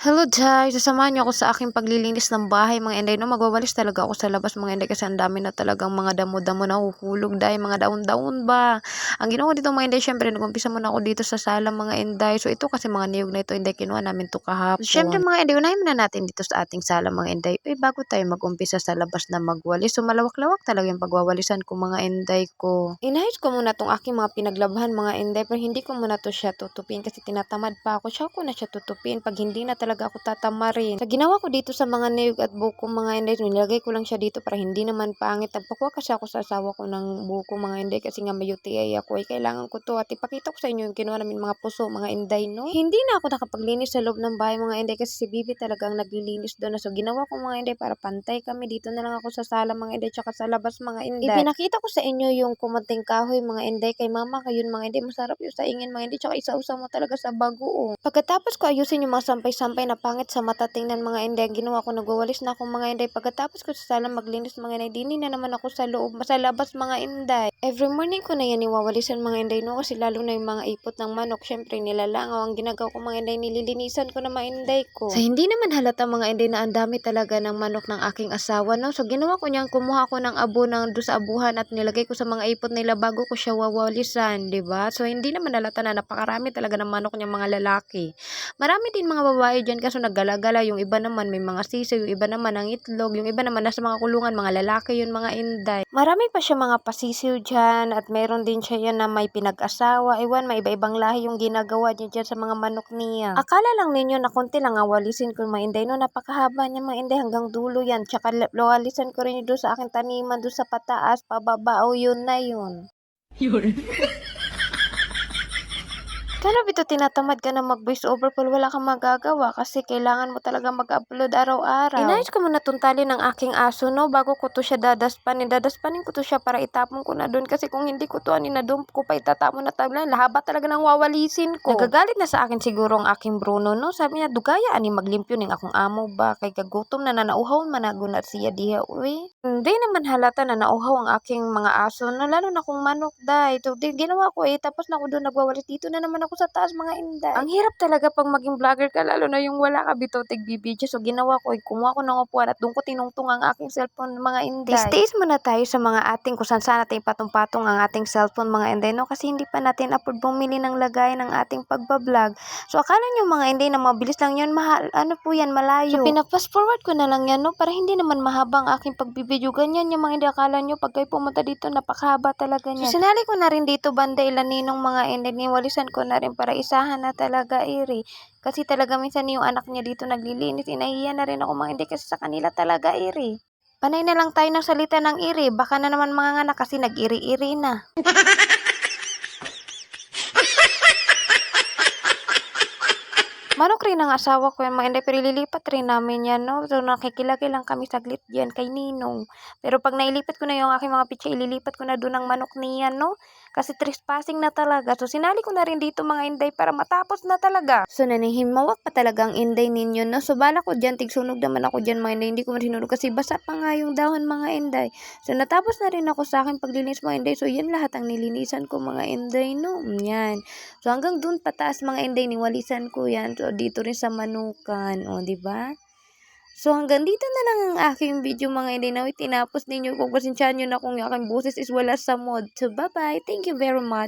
Hello Jai, sasamahan niyo ako sa aking paglilinis ng bahay mga inday, no? Magwawalis talaga ako sa labas mga inday kasi ang dami na talagang mga damo-damo na huhulog dahil mga daon-daon ba. Ang ginawa dito mga inday, syempre nag-umpisa muna ako dito sa sala mga inday. So ito kasi mga niyog na ito inday, kinuha namin to kahapon. Syempre mga inday, unahin muna natin dito sa ating sala mga inday. Bago tayo mag-umpisa sa labas na magwalis. So malawak-lawak talaga yung pagwawalisan ko mga inday ko. Inayos ko muna tong aking mga pinaglabahan mga inday, pero hindi ko muna to siya tutupin kasi tinatamad pa ako. Siya ko na siya tutupin pag hindi na talaga ako tatamarin. Sa ginawa ko dito sa mga niyog at buko mga inday, nilagay ko lang siya dito para hindi naman pangit. Nagpakuha kasi ako sa asawa ko ng buko mga inday kasi nga may UTI ako. Kailangan ko to at ipakita ko sa inyo yung kinuha namin mga puso mga inday, no? Hindi na ako nakapaglinis sa loob ng bahay mga inday kasi si Bibi talagang naglilinis doon. So ginawa ko mga inday para pantay kami. Dito na lang ako sa sala mga inday tsaka sa labas mga inday. Ipinakita ko sa inyo yung kumunting kahoy mga inday kay mama kayo mga inday. Masarap yung sa ingin mga inday tsaka isa-usa mo talaga sa bagoong. Pagkatapos ko ayusin yung mga sampay-sampay na pangit sa mata tingnan mga inday, ginawa ko nagwawalis na ako mga inday. Pagkatapos ko sa sala maglinis mga inday, dini na naman ako sa loob, sa labas mga inday. Every morning ko na yan iwawalisan mga inday, no? Kasi lalo na yung mga ipot ng manok, syempre nilalangaw. Ang ginagawa ko mga inday, nililinisan ko na mga inday ko. Sa hindi naman halata mga inday na ang dami talaga ng manok ng aking asawa, no? So ginawa ko niyang kumuha ko ng abo ng doon sa abuhan at nilagay ko sa mga ipot nila bago ko siya wawalisan, di ba? So hindi naman halata na napakarami talaga ng manok niya mga lalaki. Marami din mga babae dyan kaso naggala-gala, yung iba naman may mga sisiw, yung iba naman ang itlog, yung iba naman nasa mga kulungan, mga lalaki yun mga inday. Marami pa siya mga pasisiw dyan at meron din siya yan na may pinag-asawa. Iwan, may iba-ibang lahi yung ginagawa niya dyan sa mga manok niya. Akala lang ninyo na konti lang awalisin ko mga inday, no? Napakahaba niya mga inday hanggang dulo yan. Tsaka lawalisan ko rin yun doon sa aking taniman, doon sa pataas, pababa, o yun na yun. Yun. Kano bito tinatamad ka na mag-voice over pero wala kang magagawa kasi kailangan mo talaga mag-upload araw-araw. Inayos ko muna tong tali ng aking aso, no? Bago ko to siya dadaspanin. Dadaspanin ko to siya para itapon ko na doon kasi kung hindi ko to na doon ko pa itatapon na taglan. Lahaba talaga ng wawalisin ko. Nagagalit na sa akin siguro ang aking Bruno, no? Sabi niya, dugaya ani maglimpyo ning akong amo ba? Kay kagutom na nanauhaw man na gunat siya diha, uy. Hindi naman halata na nauhaw ang aking mga aso, no? Lalo na kung manok day. Ito, ginawa ko tapos na ako doon nagwawalis. Dito na naman ako sa taas mga inday. Ang hirap talaga pag maging vlogger ka, lalo na yung wala ka bitaw tig-video. So ginawa ko, kumuha ko ng upuan at doon ko tinungtong ang aking cellphone mga inday. Stays muna tayo sa mga ating kung saan natin patong-patong ang ating cellphone mga inday, no? Kasi hindi pa natin afford bumili ng lagay ng ating pagbablog. So akala nyo mga inday na mabilis lang yun, mahal, ano po yan, malayo. So pinapast forward ko na lang yan, no? Para hindi naman mahaba ang aking pagbibideo. Ganyan yung mga inday, akala nyo pag kayo pumunta dito, napakahaba talaga niya. So sinali ko na rin dito banda ilaninong mga inday, niwalisan ko na rin para isahan na talaga iri. Kasi talaga minsan yung anak niya dito naglilinis, inahiya na rin ako mga inday kasi sa kanila talaga iri. Panay na lang tayo ng salita ng iri, baka na naman mga anak kasi nag-iri-iri na. Manok rin ang asawa ko yan mga inday, pero ililipat rin namin yan, no? So nakikilagay lang kami saglit dyan kay Ninong. Pero pag nailipat ko na yung aking mga pitsa, ililipat ko na doon ang manok niya, no? Kasi trespassing na talaga. So sinali ko na rin dito mga inday para matapos na talaga. So nanihimawak pa talaga ang inday ninyo, no? So bala ko dyan, tigsunog naman ako dyan mga inday. Hindi ko masinunog kasi basa pa nga yung dahon mga inday. So natapos na rin ako sa akin paglinis mga inday. So yan lahat ang nilinisan ko mga inday, no? Yan. So hanggang doon pataas mga inday, niwalisan ko yan. So dito rin sa manukan, o di ba? So hanggang dito na lang ang aking video mga inday. Naway tinapos ninyo kung pasensyahan nyo na kung yung aking boses is wala sa mod. So bye-bye. Thank you very much.